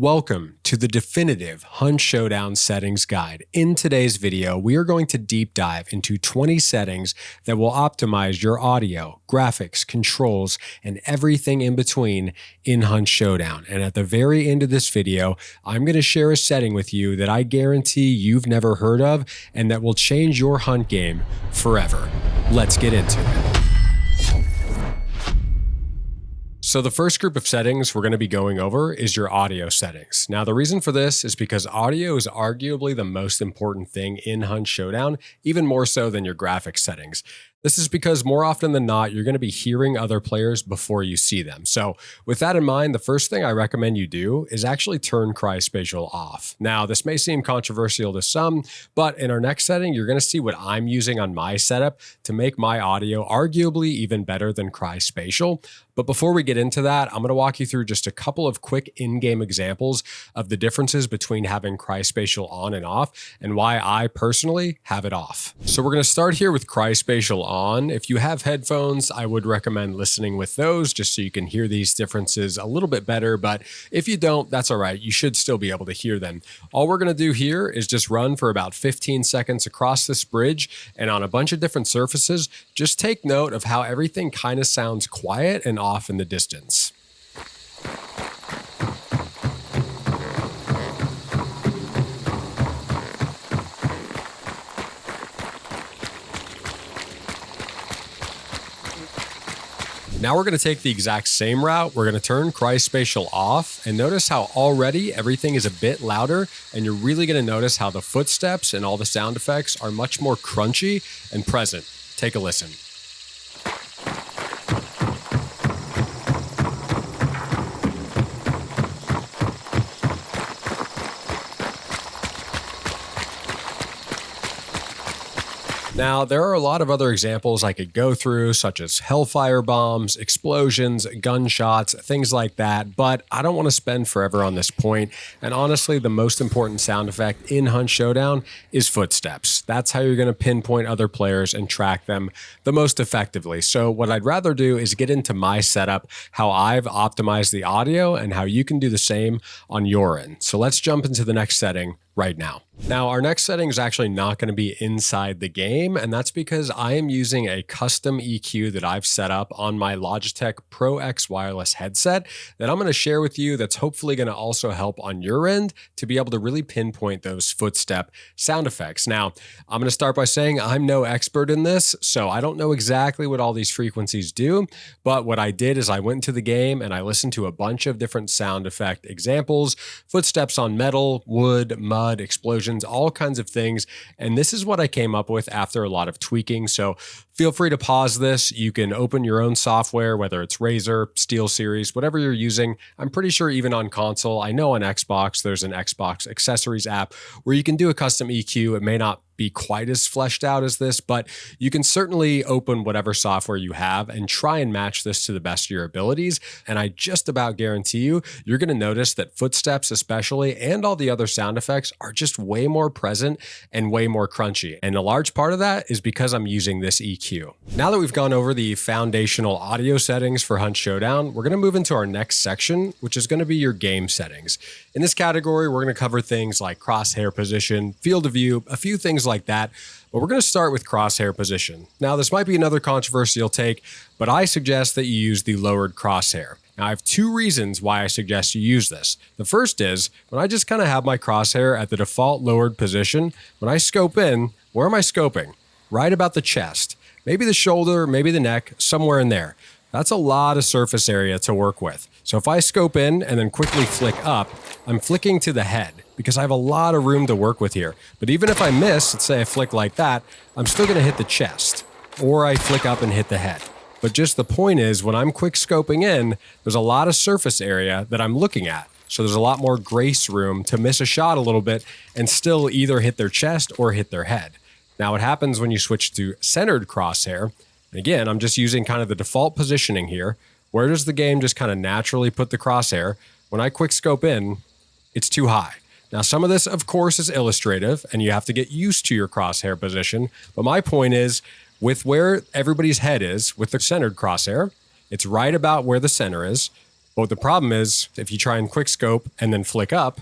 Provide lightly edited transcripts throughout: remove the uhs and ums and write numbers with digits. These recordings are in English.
Welcome to the definitive Hunt Showdown settings guide. In today's video, we are going to deep dive into 20 settings that will optimize your audio, graphics, controls, and everything in between in Hunt Showdown. And at the very end of this video, I'm going to share a setting with you that I guarantee you've never heard of and that will change your hunt game forever. Let's get into it. So the first group of settings we're going to be going over is your audio settings. Now, the reason for this is because audio is arguably the most important thing in Hunt Showdown, even more so than your graphics settings. This is because more often than not, you're going to be hearing other players before you see them. So with that in mind, the first thing I recommend you do is actually turn CrySpatial off. Now, this may seem controversial to some, but in our next setting, you're going to see what I'm using on my setup to make my audio arguably even better than CrySpatial. But before we get into that, I'm going to walk you through just a couple of quick in-game examples of the differences between having CrySpatial on and off and why I personally have it off. So we're going to start here with CrySpatial on. If you have headphones, I would recommend listening with those just so you can hear these differences a little bit better. But if you don't, that's all right. You should still be able to hear them. All we're going to do here is just run for about 15 seconds across this bridge and on a bunch of different surfaces. Just take note of how everything kind of sounds quiet and off in the distance. Now we're going to take the exact same route. We're going to turn CrySpatial off and notice how already everything is a bit louder, and you're really going to notice how the footsteps and all the sound effects are much more crunchy and present. Take a listen. Now, there are a lot of other examples I could go through, such as hellfire bombs, explosions, gunshots, things like that, but I don't want to spend forever on this point. And honestly, the most important sound effect in Hunt Showdown is footsteps. That's how you're going to pinpoint other players and track them the most effectively. So what I'd rather do is get into my setup, how I've optimized the audio, and how you can do the same on your end. So let's jump into the next setting right now. Now, our next setting is actually not going to be inside the game, and that's because I am using a custom EQ that I've set up on my Logitech Pro X wireless headset that I'm going to share with you that's hopefully going to also help on your end to be able to really pinpoint those footstep sound effects. Now, I'm going to start by saying I'm no expert in this, so I don't know exactly what all these frequencies do, but what I did is I went into the game and I listened to a bunch of different sound effect examples, footsteps on metal, wood, mud, explosions, all kinds of things. And this is what I came up with after a lot of tweaking. So feel free to pause this. You can open your own software, whether it's Razer, SteelSeries, whatever you're using. I'm pretty sure even on console, I know on Xbox, there's an Xbox accessories app where you can do a custom EQ. It may not be quite as fleshed out as this, but you can certainly open whatever software you have and try and match this to the best of your abilities. And I just about guarantee you, you're going to notice that footsteps especially and all the other sound effects are just way more present and way more crunchy. And a large part of that is because I'm using this EQ. Now that we've gone over the foundational audio settings for Hunt Showdown, we're going to move into our next section, which is going to be your game settings. In this category, we're going to cover things like crosshair position, field of view, a few things like that. But we're going to start with crosshair position. Now, this might be another controversial take, but I suggest that you use the lowered crosshair. Now, I have two reasons why I suggest you use this. The first is, when I just kind of have my crosshair at the default lowered position, when I scope in, where am I scoping? Right about the chest. Maybe the shoulder, maybe the neck, somewhere in there. That's a lot of surface area to work with. So if I scope in and then quickly flick up, I'm flicking to the head because I have a lot of room to work with here. But even if I miss, let's say I flick like that, I'm still going to hit the chest, or I flick up and hit the head. But just the point is, when I'm quick scoping in, there's a lot of surface area that I'm looking at. So there's a lot more grace room to miss a shot a little bit and still either hit their chest or hit their head. Now, what happens when you switch to centered crosshair, and again, I'm just using kind of the default positioning here. Where does the game just kind of naturally put the crosshair? When I quick scope in, it's too high. Now, some of this, of course, is illustrative, and you have to get used to your crosshair position. But my point is, with where everybody's head is, with the centered crosshair, it's right about where the center is. But the problem is, if you try and quick scope and then flick up,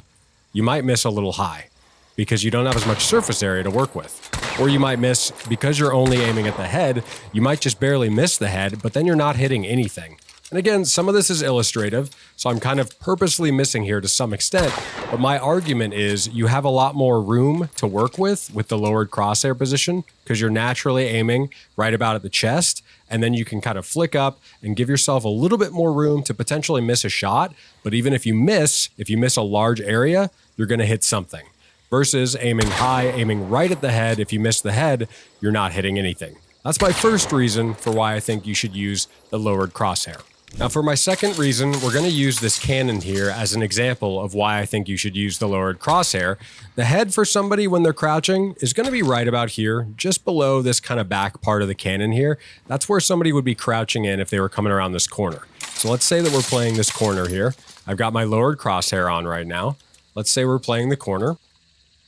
you might miss a little high because you don't have as much surface area to work with. Or you might miss, because you're only aiming at the head, you might just barely miss the head, but then you're not hitting anything. And again, some of this is illustrative, so I'm kind of purposely missing here to some extent, but my argument is you have a lot more room to work with the lowered crosshair position, because you're naturally aiming right about at the chest, and then you can kind of flick up and give yourself a little bit more room to potentially miss a shot, but even if you miss a large area, you're going to hit something. Versus aiming high, aiming right at the head, if you miss the head, you're not hitting anything. That's my first reason for why I think you should use the lowered crosshair. Now for my second reason, we're going to use this cannon here as an example of why I think you should use the lowered crosshair. The head for somebody when they're crouching is going to be right about here, just below this kind of back part of the cannon here. That's where somebody would be crouching in if they were coming around this corner. So let's say that we're playing this corner here. I've got my lowered crosshair on right now. Let's say we're playing the corner.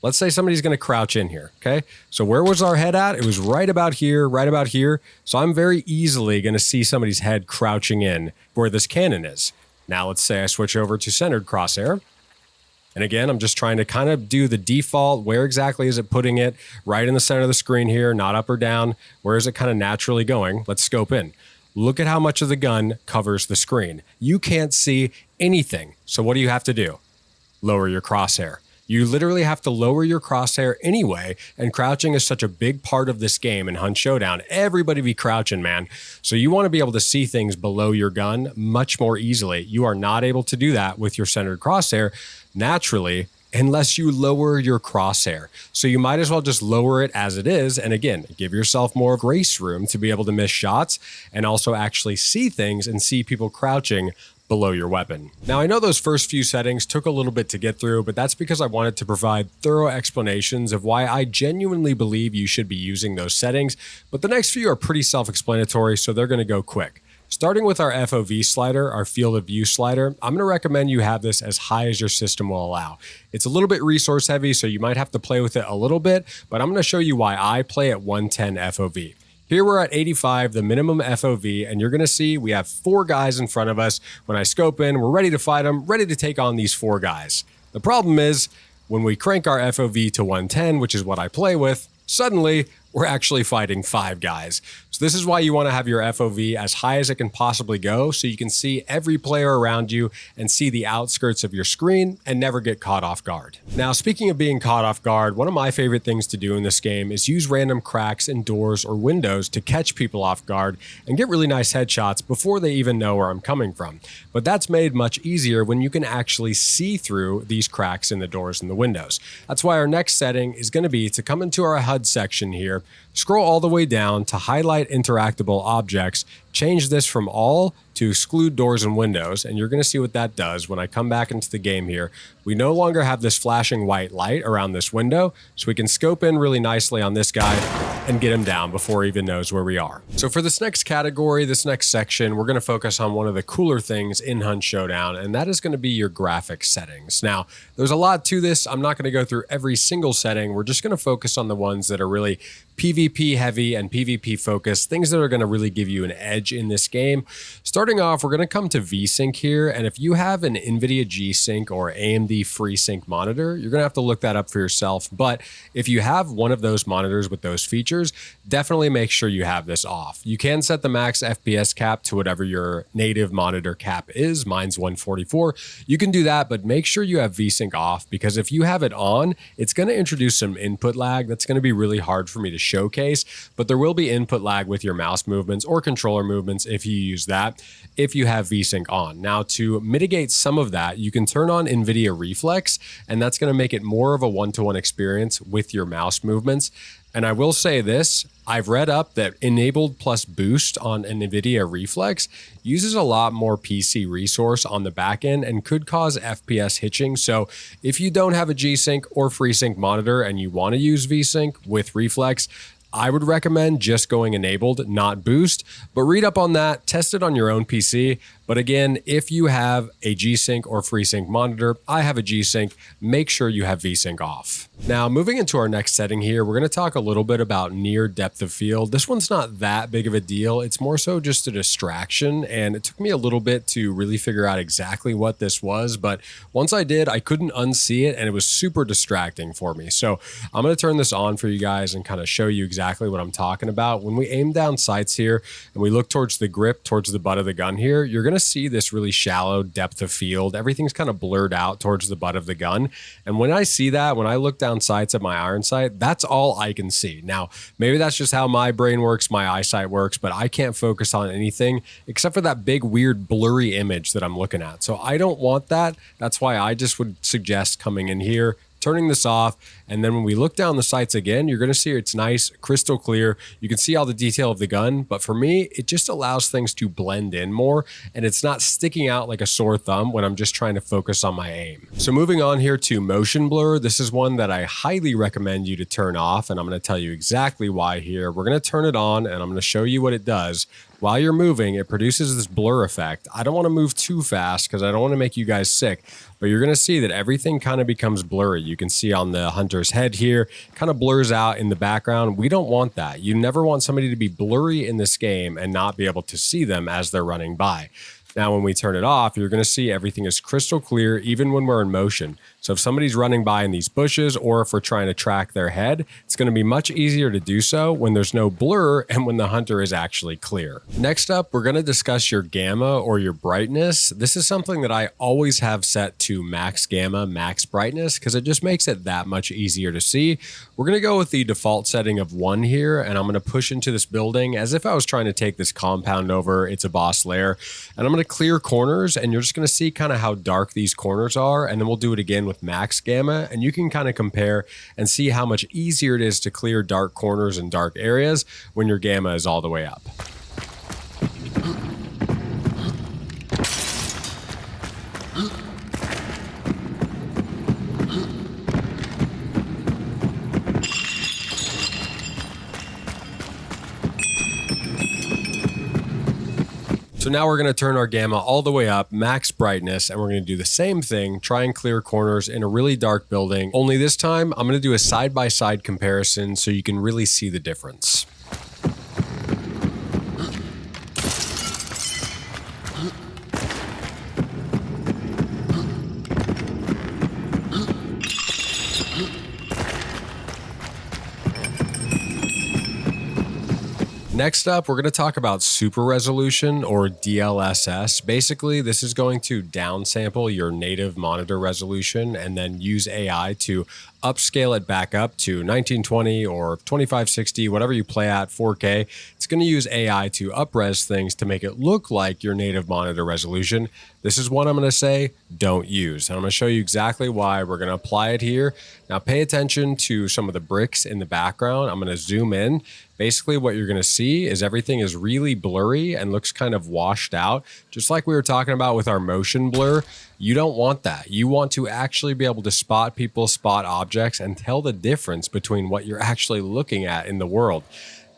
Let's say somebody's going to crouch in here, okay? So where was our head at? It was right about here, right about here. So I'm very easily going to see somebody's head crouching in where this cannon is. Now let's say I switch over to centered crosshair. And again, I'm just trying to kind of do the default. Where exactly is it putting it? Right in the center of the screen here, not up or down. Where is it kind of naturally going? Let's scope in. Look at how much of the gun covers the screen. You can't see anything. So what do you have to do? Lower your crosshair. You literally have to lower your crosshair anyway, and crouching is such a big part of this game in HUD Showdown. Everybody be crouching, man. So you want to be able to see things below your gun much more easily. You are not able to do that with your centered crosshair naturally unless you lower your crosshair. So you might as well just lower it as it is, and again, give yourself more grace room to be able to miss shots and also actually see things and see people crouching below your weapon. Now, I know those first few settings took a little bit to get through, but that's because I wanted to provide thorough explanations of why I genuinely believe you should be using those settings, but the next few are pretty self-explanatory, so they're going to go quick. Starting with our FOV slider, our field of view slider, I'm going to recommend you have this as high as your system will allow. It's a little bit resource heavy, so you might have to play with it a little bit, but I'm going to show you why I play at 110 FOV. Here we're at 85, the minimum FOV, and you're going to see we have 4 guys in front of us. When I scope in, we're ready to fight them, ready to take on these 4 guys. The problem is, when we crank our FOV to 110, which is what I play with, suddenly we're actually fighting 5 guys. So this is why you want to have your FOV as high as it can possibly go, so you can see every player around you and see the outskirts of your screen and never get caught off guard. Now, speaking of being caught off guard, one of my favorite things to do in this game is use random cracks in doors or windows to catch people off guard and get really nice headshots before they even know where I'm coming from. But that's made much easier when you can actually see through these cracks in the doors and the windows. That's why our next setting is going to be to come into our HUD section here, scroll all the way down to highlight interactable objects, change this from all to exclude doors and windows, and you're going to see what that does when I come back into the game here. We no longer have this flashing white light around this window, so we can scope in really nicely on this guy and get him down before he even knows where we are. So for this next category, this next section, we're going to focus on one of the cooler things in HUD Showdown, and that is going to be your graphics settings. Now, there's a lot to this. I'm not going to go through every single setting. We're just going to focus on the ones that are really PvP heavy and PvP focused, things that are going to really give you an edge in this game. Starting off, we're going to come to VSync here, and if you have an NVIDIA G-Sync or AMD FreeSync monitor, you're going to have to look that up for yourself, but if you have one of those monitors with those features, definitely make sure you have this off. You can set the max FPS cap to whatever your native monitor cap is. Mine's 144. You can do that, but make sure you have VSync off, because if you have it on, it's going to introduce some input lag that's going to be really hard for me to showcase, but there will be input lag with your mouse movements or controller movements if you use that, if you have VSync on. Now, to mitigate some of that, you can turn on NVIDIA Reflex, and that's going to make it more of a one-to-one experience with your mouse movements. And I will say this, I've read up that enabled plus boost on an NVIDIA Reflex uses a lot more PC resource on the back end and could cause FPS hitching. So if you don't have a G-Sync or FreeSync monitor and you want to use VSync with Reflex, I would recommend just going enabled, not boost, but read up on that, test it on your own PC. But again, if you have a G-Sync or FreeSync monitor, I have a G-Sync, make sure you have V-Sync off. Now, moving into our next setting here, we're going to talk a little bit about near depth of field. This one's not that big of a deal. It's more so just a distraction, and it took me a little bit to really figure out exactly what this was, but once I did, I couldn't unsee it, and it was super distracting for me. So I'm going to turn this on for you guys and kind of show you exactly what I'm talking about. When we aim down sights here and we look towards the grip, towards the butt of the gun here, you're going to see this really shallow depth of field. Everything's kind of blurred out towards the butt of the gun. And when I see that, when I look down sights at my iron sight, that's all I can see. Now, maybe that's just how my brain works, my eyesight works, but I can't focus on anything except for that big, weird, blurry image that I'm looking at. So I don't want that. That's why I just would suggest coming in here, turning this off, and then when we look down the sights again, you're going to see it's nice, crystal clear. You can see all the detail of the gun, but for me, it just allows things to blend in more, and it's not sticking out like a sore thumb when I'm just trying to focus on my aim. So moving on here to motion blur, this is one that I highly recommend you to turn off, and I'm going to tell you exactly why here. We're going to turn it on, and I'm going to show you what it does. While you're moving, it produces this blur effect. I don't want to move too fast because I don't want to make you guys sick, but you're going to see that everything kind of becomes blurry. You can see on the hunter's head here, kind of blurs out in the background. We don't want that. You never want somebody to be blurry in this game and not be able to see them as they're running by. Now, when we turn it off, you're going to see everything is crystal clear, even when we're in motion. So if somebody's running by in these bushes, or if we're trying to track their head, it's going to be much easier to do so when there's no blur and when the hunter is actually clear. Next up, we're going to discuss your gamma or your brightness. This is something that I always have set to max gamma, max brightness, because it just makes it that much easier to see. We're going to go with the default setting of 1 here, and I'm going to push into this building as if I was trying to take this compound over. It's a boss lair, and I'm going to clear corners, and you're just going to see kind of how dark these corners are, and then we'll do it again with max gamma, and you can kind of compare and see how much easier it is to clear dark corners and dark areas when your gamma is all the way up. So now we're going to turn our gamma all the way up, max brightness, and we're going to do the same thing, try and clear corners in a really dark building. Only this time, I'm going to do a side-by-side comparison so you can really see the difference. Next up, we're going to talk about super resolution or DLSS. Basically, this is going to downsample your native monitor resolution and then use AI to upscale it back up to 1920 or 2560, whatever you play at, 4K. It's going to use AI to upres things to make it look like your native monitor resolution. This is what I'm going to say don't use. And I'm going to show you exactly why. We're going to apply it here. Now pay attention to some of the bricks in the background. I'm going to zoom in. Basically what you're going to see is everything is really blurry and looks kind of washed out. Just like we were talking about with our motion blur, you don't want that. You want to actually be able to spot people, spot objects, and tell the difference between what you're actually looking at in the world.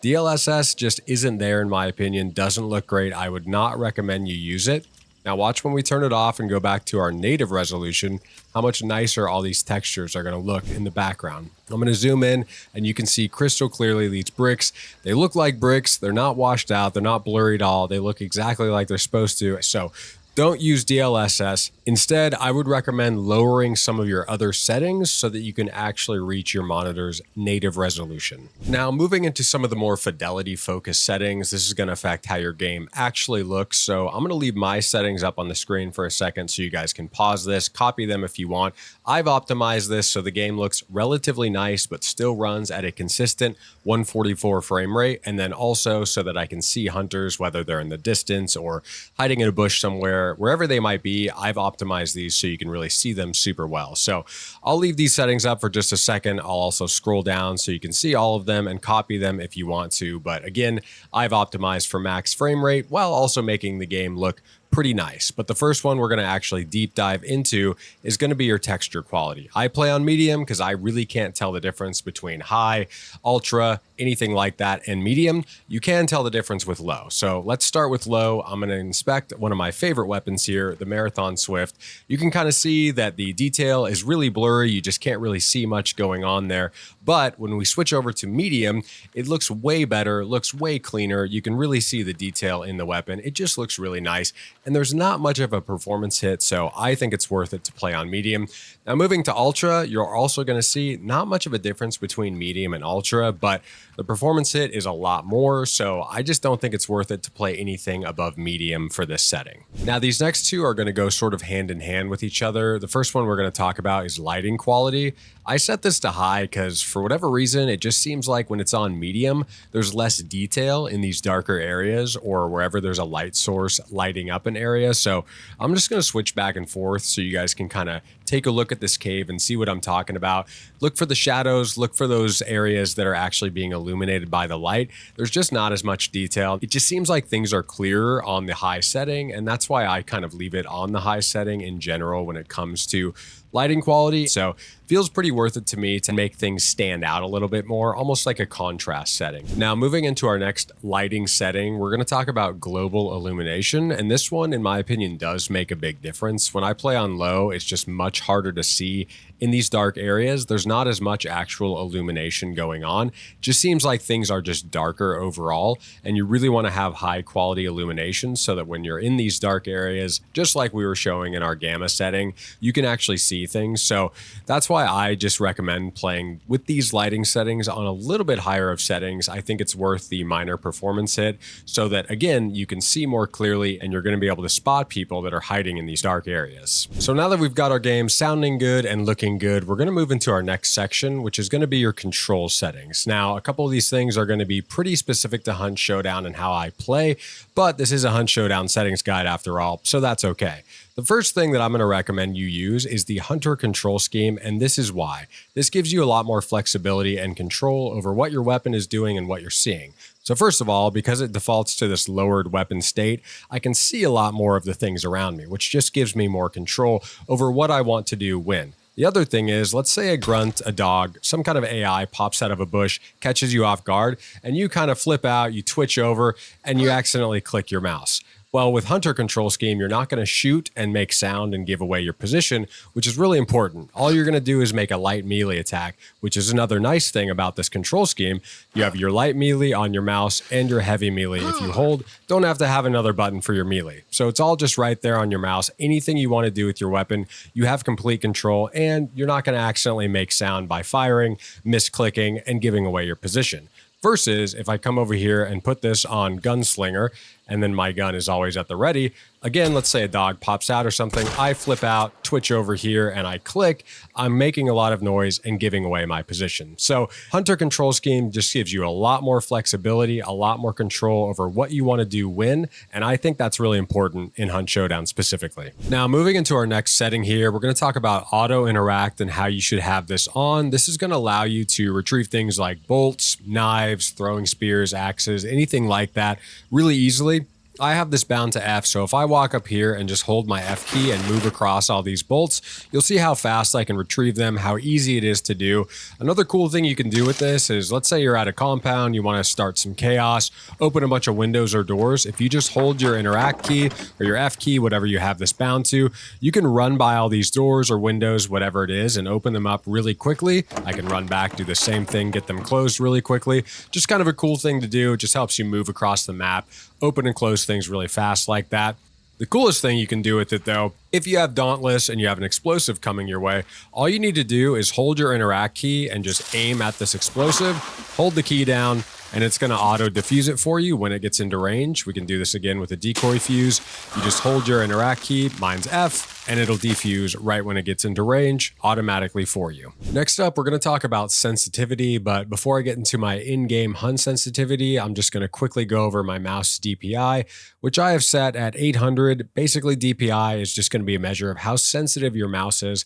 DLSS just isn't there in my opinion, doesn't look great. I would not recommend you use it. Now watch when we turn it off and go back to our native resolution, how much nicer all these textures are going to look in the background. I'm going to zoom in and you can see crystal clearly these bricks. They look like bricks. They're not washed out. They're not blurry at all. They look exactly like they're supposed to. So don't use DLSS. Instead, I would recommend lowering some of your other settings so that you can actually reach your monitor's native resolution. Now, moving into some of the more fidelity focused settings, this is going to affect how your game actually looks. So I'm going to leave my settings up on the screen for a second so you guys can pause this, copy them if you want. I've optimized this so the game looks relatively nice, but still runs at a consistent 144 frame rate. And then also so that I can see hunters, whether they're in the distance or hiding in a bush somewhere, wherever they might be. I've optimized these so you can really see them super well. So I'll leave these settings up for just a second. I'll also scroll down so you can see all of them and copy them if you want to. But again, I've optimized for max frame rate while also making the game look pretty nice. But the first one we're going to actually deep dive into is going to be your texture quality. I play on medium because I really can't tell the difference between high, ultra, anything like that, and medium. You can tell the difference with low. So let's start with low. I'm going to inspect one of my favorite weapons here, the Marathon Swift. You can kind of see that the detail is really blurry. You just can't really see much going on there. But when we switch over to medium, it looks way better, looks way cleaner. You can really see the detail in the weapon. It just looks really nice. And there's not much of a performance hit, so I think it's worth it to play on medium. Now moving to ultra, you're also going to see not much of a difference between medium and ultra, but the performance hit is a lot more, so I just don't think it's worth it to play anything above medium for this setting. Now these next two are going to go sort of hand in hand with each other. The first one we're going to talk about is lighting quality. I set this to high because for whatever reason, it just seems like when it's on medium, there's less detail in these darker areas or wherever there's a light source lighting up an area. So I'm just going to switch back and forth so you guys can kind of take a look at this cave and see what I'm talking about. Look for the shadows, look for those areas that are actually being illuminated by the light. There's just not as much detail. It just seems like things are clearer on the high setting, and that's why I kind of leave it on the high setting in general when it comes to lighting quality. So feels pretty worth it to me to make things stand out a little bit more, almost like a contrast setting. Now moving into our next lighting setting, we're going to talk about global illumination. And this one, in my opinion, does make a big difference. When I play on low, it's just much harder to see in these dark areas. There's not as much actual illumination going on. It just seems like things are just darker overall. And you really want to have high quality illumination so that when you're in these dark areas, just like we were showing in our gamma setting, you can actually see things. So that's why I just recommend playing with these lighting settings on a little bit higher of settings. I think it's worth the minor performance hit so that, again, you can see more clearly and you're going to be able to spot people that are hiding in these dark areas. So now that we've got our game sounding good and looking good, we're going to move into our next section, which is going to be your control settings. Now, a couple of these things are going to be pretty specific to Hunt Showdown and how I play, but this is a Hunt Showdown settings guide after all, so that's okay. The first thing that I'm going to recommend you use is the Hunter control scheme, and this is why. This gives you a lot more flexibility and control over what your weapon is doing and what you're seeing. So first of all, because it defaults to this lowered weapon state, I can see a lot more of the things around me, which just gives me more control over what I want to do when. The other thing is, let's say a grunt, a dog, some kind of AI pops out of a bush, catches you off guard, and you kind of flip out, you twitch over, and you accidentally click your mouse. Well, with Hunter control scheme, you're not going to shoot and make sound and give away your position, which is really important. All you're going to do is make a light melee attack, which is another nice thing about this control scheme. You have your light melee on your mouse and your heavy melee. If you hold, don't have to have another button for your melee. So it's all just right there on your mouse. Anything you want to do with your weapon, you have complete control, and you're not going to accidentally make sound by firing, misclicking, and giving away your position. Versus if I come over here and put this on Gunslinger, and then my gun is always at the ready. Again, let's say a dog pops out or something. I flip out, twitch over here, and I click. I'm making a lot of noise and giving away my position. So Hunter control scheme just gives you a lot more flexibility, a lot more control over what you want to do when, and I think that's really important in Hunt Showdown specifically. Now, moving into our next setting here, we're going to talk about auto interact and how you should have this on. This is going to allow you to retrieve things like bolts, knives, throwing spears, axes, anything like that really easily. I have this bound to F, so if I walk up here and just hold my F key and move across all these bolts, you'll see how fast I can retrieve them, how easy it is to do. Another cool thing you can do with this is, let's say you're at a compound, you want to start some chaos, open a bunch of windows or doors. If you just hold your interact key or your F key, whatever you have this bound to, you can run by all these doors or windows, whatever it is, and open them up really quickly. I can run back, do the same thing, get them closed really quickly. Just kind of a cool thing to do. It just helps you move across the map, open and close things really fast like that. The coolest thing you can do with it though, if you have Dauntless and you have an explosive coming your way, all you need to do is hold your interact key and just aim at this explosive, hold the key down, and it's going to auto defuse it for you when it gets into range. We can do this again with a decoy fuse. You just hold your interact key, mine's F, and it'll defuse right when it gets into range automatically for you. Next up, we're going to talk about sensitivity, but before I get into my in-game hunt sensitivity, I'm just going to quickly go over my mouse DPI, which I have set at 800. Basically, DPI is just going to be a measure of how sensitive your mouse is.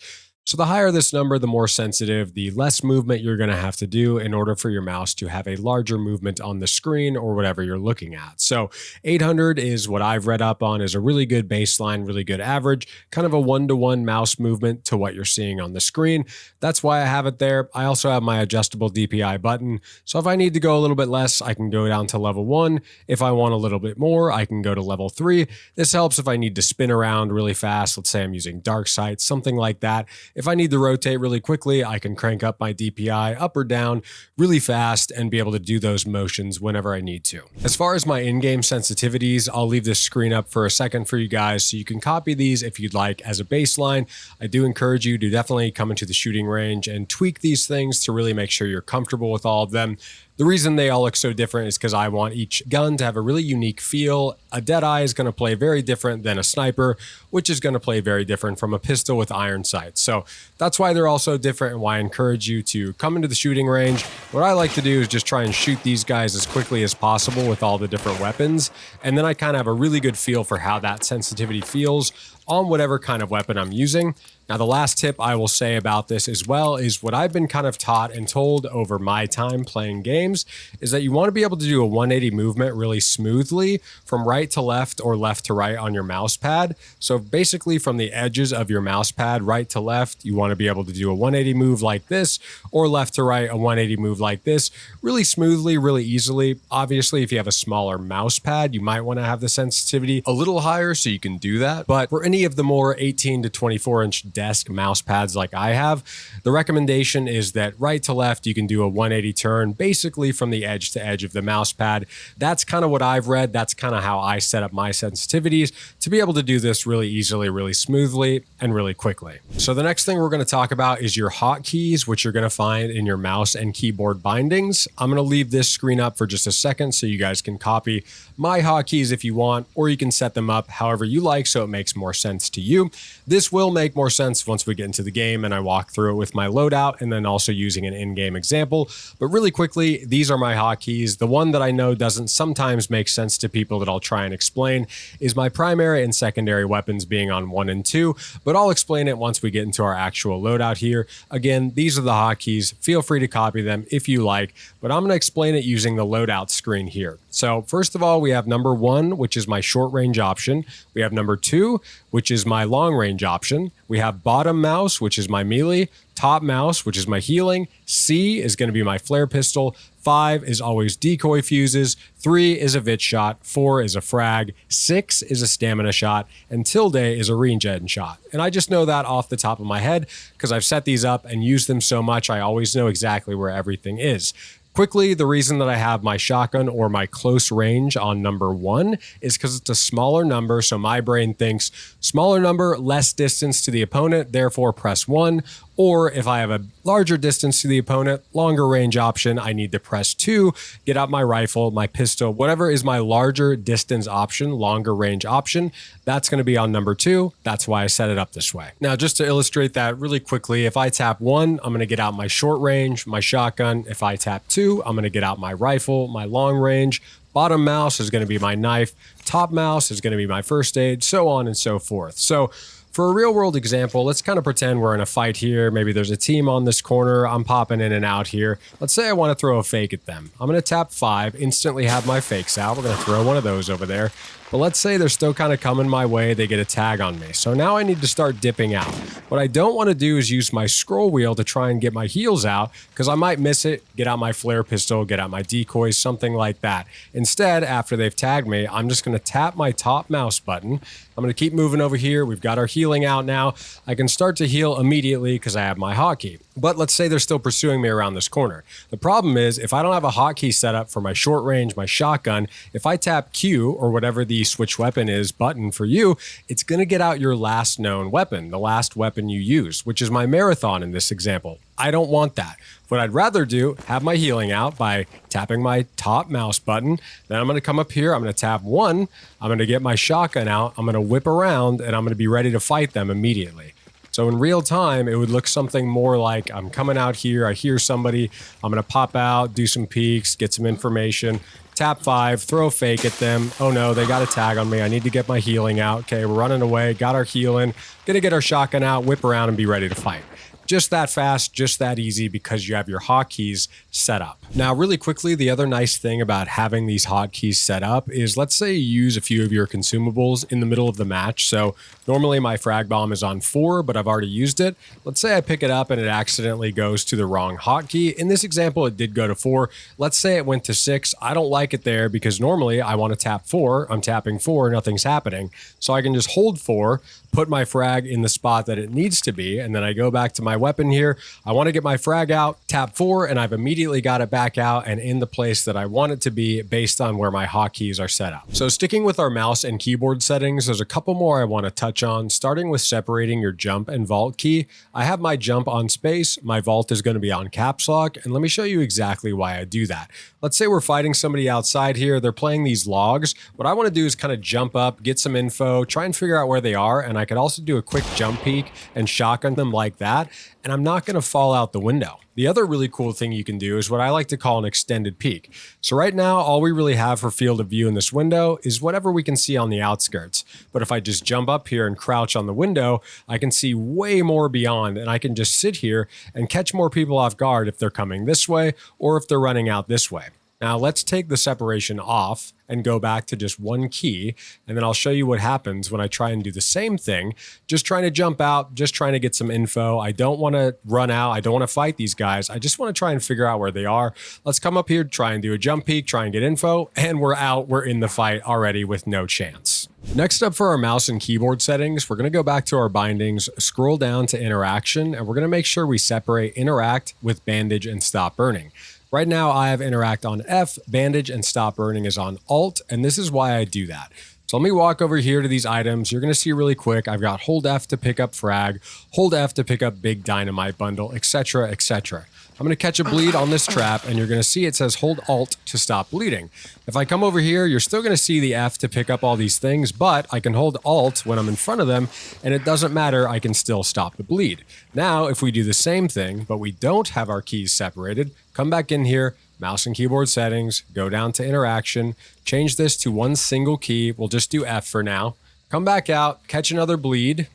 So the higher this number, the more sensitive, the less movement you're going to have to do in order for your mouse to have a larger movement on the screen or whatever you're looking at. So 800 is what I've read up on is a really good baseline, really good average, kind of a one-to-one mouse movement to what you're seeing on the screen. That's why I have it there. I also have my adjustable DPI button. So if I need to go a little bit less, I can go down to level 1. If I want a little bit more, I can go to level 3. This helps if I need to spin around really fast. Let's say I'm using dark sight, something like that. If I need to rotate really quickly, I can crank up my DPI up or down really fast and be able to do those motions whenever I need to. As far as my in-game sensitivities, I'll leave this screen up for a second for you guys so you can copy these if you'd like as a baseline. I do encourage you to definitely come into the shooting range and tweak these things to really make sure you're comfortable with all of them. The reason they all look so different is because I want each gun to have a really unique feel. A Deadeye is going to play very different than a sniper, which is going to play very different from a pistol with iron sights. So that's why they're all so different and why I encourage you to come into the shooting range. What I like to do is just try and shoot these guys as quickly as possible with all the different weapons. And then I kind of have a really good feel for how that sensitivity feels on whatever kind of weapon I'm using. Now, the last tip I will say about this as well is what I've been kind of taught and told over my time playing games is that you want to be able to do a 180 movement really smoothly from right to left or left to right on your mouse pad. So basically from the edges of your mouse pad, right to left, you want to be able to do a 180 move like this, or left to right, a 180 move like this, really smoothly, really easily. Obviously, if you have a smaller mouse pad, you might want to have the sensitivity a little higher so you can do that. But for any of the more 18 to 24 inch desk mouse pads like I have, the recommendation is that right to left, you can do a 180 turn basically from the edge to edge of the mouse pad. That's kind of what I've read. That's kind of how I set up my sensitivities to be able to do this really easily, really smoothly, and really quickly. So the next thing we're going to talk about is your hotkeys, which you're going to find in your mouse and keyboard bindings. I'm going to leave this screen up for just a second so you guys can copy my hotkeys if you want, or you can set them up however you like so it makes more sense to you. This will make more sense once we get into the game and I walk through it with my loadout and then also using an in-game example. But really quickly, these are my hotkeys. The one that I know doesn't sometimes make sense to people that I'll try and explain is my primary and secondary weapons being on 1 and 2, but I'll explain it once we get into our actual loadout here. Again, these are the hotkeys. Feel free to copy them if you like, but I'm going to explain it using the loadout screen here. So first of all, we have number 1, which is my short range option. We have number 2, which is my long range option. We have bottom mouse, which is my melee. Top mouse, which is my healing. C is going to be my flare pistol. 5 is always decoy fuses. 3 is a vit shot. 4 is a frag. 6 is a stamina shot. And tilde is a regen shot. And I just know that off the top of my head because I've set these up and used them so much, I always know exactly where everything is. Quickly, the reason that I have my shotgun or my close range on number 1 is because it's a smaller number, so my brain thinks smaller number, less distance to the opponent, therefore press 1. Or if I have a larger distance to the opponent, longer range option, I need to press 2, get out my rifle, my pistol, whatever is my larger distance option, longer range option, that's going to be on number 2. That's why I set it up this way. Now, just to illustrate that really quickly, if I tap 1, I'm going to get out my short range, my shotgun. If I tap 2, I'm going to get out my rifle, my long range. Bottom mouse is going to be my knife. Top mouse is going to be my first aid, so on and so forth. So for a real world example, let's kind of pretend we're in a fight here. Maybe there's a team on this corner. I'm popping in and out here. Let's say I want to throw a fake at them. I'm going to tap 5, instantly have my fakes out. We're going to throw one of those over there. But let's say they're still kind of coming my way. They get a tag on me. So now I need to start dipping out. What I don't want to do is use my scroll wheel to try and get my heals out because I might miss it, get out my flare pistol, get out my decoys, something like that. Instead, after they've tagged me, I'm just going to tap my top mouse button. I'm going to keep moving over here. We've got our healing out now. I can start to heal immediately because I have my hotkey. But let's say they're still pursuing me around this corner. The problem is if I don't have a hotkey set up for my short range, my shotgun, if I tap Q or whatever the switch weapon is button for you, it's going to get out your last known weapon, the last weapon you used, which is my marathon in this example. I don't want that. What I'd rather do, have my healing out by tapping my top mouse button. Then I'm going to come up here. I'm going to tap 1. I'm going to get my shotgun out. I'm going to whip around and I'm going to be ready to fight them immediately. So in real time, it would look something more like I'm coming out here. I hear somebody. I'm going to pop out, do some peeks, get some information. Tap 5, throw a fake at them. Oh no, they got a tag on me. I need to get my healing out. Okay, we're running away. Got our healing. Gonna get our shotgun out, whip around, and be ready to fight. Just that fast, just that easy because you have your hotkeys set up. Now, really quickly, the other nice thing about having these hotkeys set up is, let's say you use a few of your consumables in the middle of the match. So normally my frag bomb is on 4, but I've already used it. Let's say I pick it up and it accidentally goes to the wrong hotkey. In this example, it did go to 4. Let's say it went to 6. I don't like it there because normally I want to tap 4. I'm tapping 4, nothing's happening. So I can just hold 4, put my frag in the spot that it needs to be, and then I go back to my weapon here. I want to get my frag out, tap 4, and I've immediately got it back out and in the place that I want it to be based on where my hotkeys are set up. So sticking with our mouse and keyboard settings, there's a couple more I want to touch on, starting with separating your jump and vault key. I have my jump on space, my vault is going to be on caps lock, and let me show you exactly why I do that. Let's say we're fighting somebody outside here, they're playing these logs. What I want to do is kind of jump up, get some info, try and figure out where they are, and I could also do a quick jump peek and shotgun them like that, and I'm not going to fall out the window. The other really cool thing you can do is what I like to call an extended peek. So right now, all we really have for field of view in this window is whatever we can see on the outskirts. But if I just jump up here and crouch on the window, I can see way more beyond, and I can just sit here and catch more people off guard if they're coming this way or if they're running out this way. Now let's take the separation off and go back to just one key, and then I'll show you what happens when I try and do the same thing, just trying to jump out, just trying to get some info. I don't want to run out. I don't want to fight these guys. I just want to try and figure out where they are. Let's come up here, try and do a jump peek, try and get info, and we're out. We're in the fight already with no chance. Next up for our mouse and keyboard settings, we're going to go back to our bindings, scroll down to interaction, and we're going to make sure we separate interact with bandage and stop burning. Right now, I have interact on F, bandage and stop burning is on Alt, and this is why I do that. So let me walk over here to these items. You're going to see really quick, I've got hold F to pick up frag, hold F to pick up big dynamite bundle, etc., etc. I'm going to catch a bleed on this trap, and you're going to see it says hold Alt to stop bleeding. If I come over here, you're still going to see the F to pick up all these things, but I can hold Alt when I'm in front of them, and it doesn't matter, I can still stop the bleed. Now, if we do the same thing, but we don't have our keys separated, come back in here, mouse and keyboard settings, go down to interaction, change this to one single key, we'll just do F for now, come back out, catch another bleed.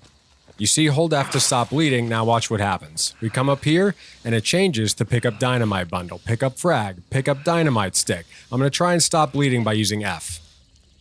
You see hold F to stop bleeding, now watch what happens. We come up here and it changes to pick up dynamite bundle, pick up frag, pick up dynamite stick. I'm going to try and stop bleeding by using F.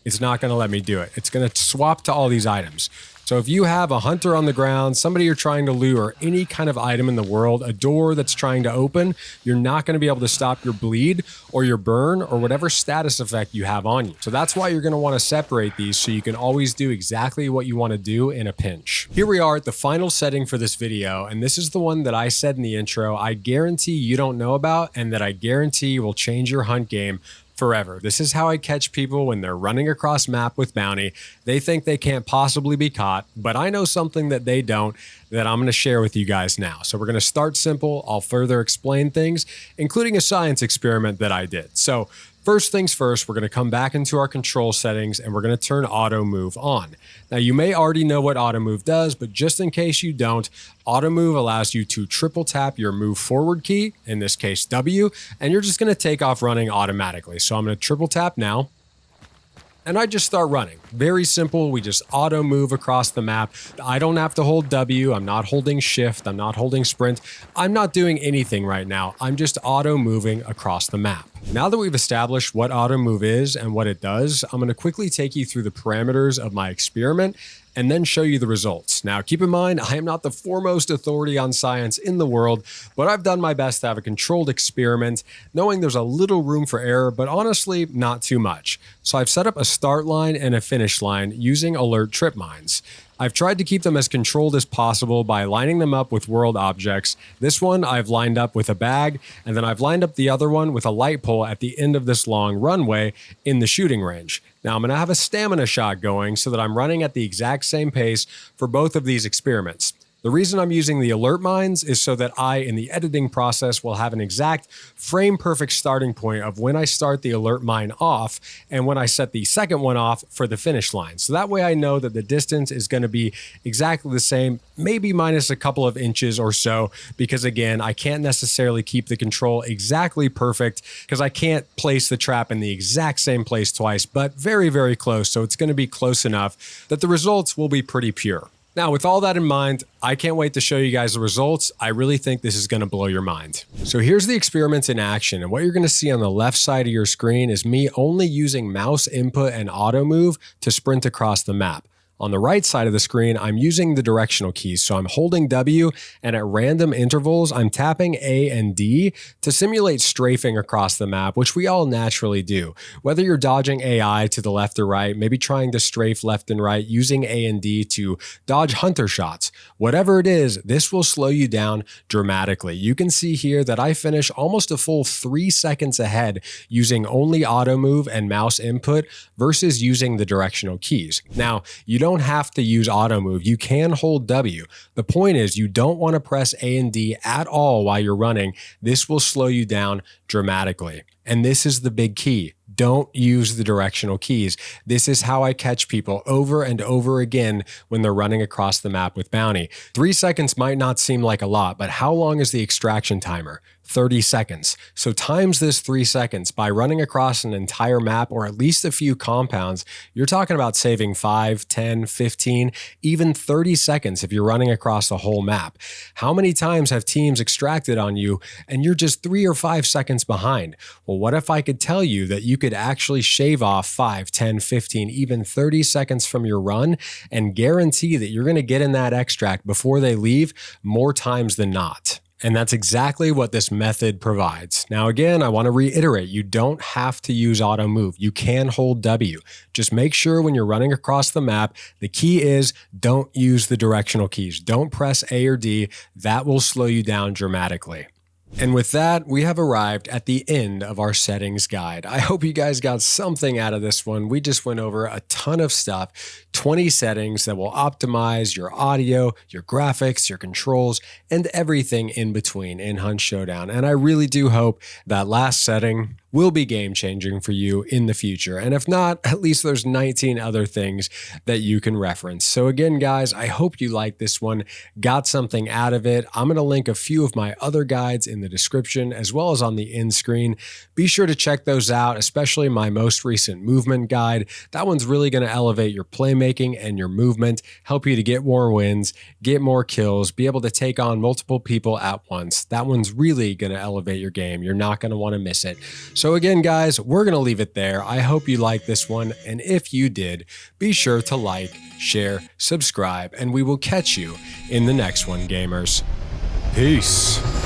It's not going to let me do it. It's going to swap to all these items. So if you have a hunter on the ground, somebody you're trying to loot, or any kind of item in the world, a door that's trying to open, you're not going to be able to stop your bleed or your burn or whatever status effect you have on you. So that's why you're going to want to separate these so you can always do exactly what you want to do in a pinch. Here we are at the final setting for this video, and this is the one that I said in the intro I guarantee you don't know about and that I guarantee will change your hunt game forever. This is how I catch people when they're running across map with bounty. They think they can't possibly be caught, but I know something that they don't that I'm going to share with you guys now. So we're going to start simple. I'll further explain things, including a science experiment that I did. So first things first, we're going to come back into our control settings and we're going to turn auto move on. Now you may already know what auto move does, but just in case you don't, auto move allows you to triple tap your move forward key, in this case W, and you're just going to take off running automatically. So I'm going to triple tap now. And I just start running. Very simple. We just auto move across the map. I don't have to hold W. I'm not holding shift. I'm not holding sprint. I'm not doing anything right now. I'm just auto moving across the map. Now that we've established what auto move is and what it does, I'm going to quickly take you through the parameters of my experiment and then show you the results. Now, keep in mind, I am not the foremost authority on science in the world, but I've done my best to have a controlled experiment, knowing there's a little room for error, but honestly, not too much. So I've set up a start line and a finish line using alert trip mines. I've tried to keep them as controlled as possible by lining them up with world objects. This one I've lined up with a bag, and then I've lined up the other one with a light pole at the end of this long runway in the shooting range. Now I'm going to have a stamina shot going so that I'm running at the exact same pace for both of these experiments. The reason I'm using the alert mines is so that I, in the editing process, will have an exact frame-perfect starting point of when I start the alert mine off and when I set the second one off for the finish line. So that way I know that the distance is going to be exactly the same, maybe minus a couple of inches or so, because again, I can't necessarily keep the control exactly perfect because I can't place the trap in the exact same place twice, but very, very close. So it's going to be close enough that the results will be pretty pure. Now, with all that in mind, I can't wait to show you guys the results. I really think this is going to blow your mind. So here's the experiment in action. And what you're going to see on the left side of your screen is me only using mouse input and auto move to sprint across the map. On the right side of the screen, I'm using the directional keys. So I'm holding W, and at random intervals, I'm tapping A and D to simulate strafing across the map, which we all naturally do. Whether you're dodging AI to the left or right, maybe trying to strafe left and right, using A and D to dodge hunter shots, whatever it is, this will slow you down dramatically. You can see here that I finish almost a full 3 seconds ahead using only auto move and mouse input versus using the directional keys. Now, you don't have to use auto move. You can hold W. The point is you don't want to press A and D at all while you're running. This will slow you down dramatically. And this is the big key. Don't use the directional keys. This is how I catch people over and over again when they're running across the map with Bounty. 3 seconds might not seem like a lot, but how long is the extraction timer? 30 seconds. So times this 3 seconds by running across an entire map or at least a few compounds, you're talking about saving 5, 10, 15, even 30 seconds if you're running across the whole map. How many times have teams extracted on you and you're just 3 or 5 seconds behind? Well, what if I could tell you that you could actually shave off 5, 10, 15, even 30 seconds from your run and guarantee that you're going to get in that extract before they leave more times than not? And that's exactly what this method provides. Now, again, I want to reiterate, you don't have to use auto move. You can hold W. Just make sure when you're running across the map, the key is don't use the directional keys. Don't press A or D. That will slow you down dramatically. And with that, we have arrived at the end of our settings guide. I hope you guys got something out of this one. We just went over a ton of stuff, 20 settings that will optimize your audio, your graphics, your controls, and everything in between in Hunt Showdown. And I really do hope that last setting will be game-changing for you in the future. And if not, at least there's 19 other things that you can reference. So again, guys, I hope you liked this one, got something out of it. I'm going to link a few of my other guides in the description as well as on the end screen. Be sure to check those out, especially my most recent movement guide. That one's really going to elevate your playmaking and your movement, help you to get more wins, get more kills, be able to take on multiple people at once. That one's really going to elevate your game. You're not going to want to miss it. So again, guys, we're going to leave it there. I hope you liked this one. And if you did, be sure to like, share, subscribe, and we will catch you in the next one, gamers. Peace.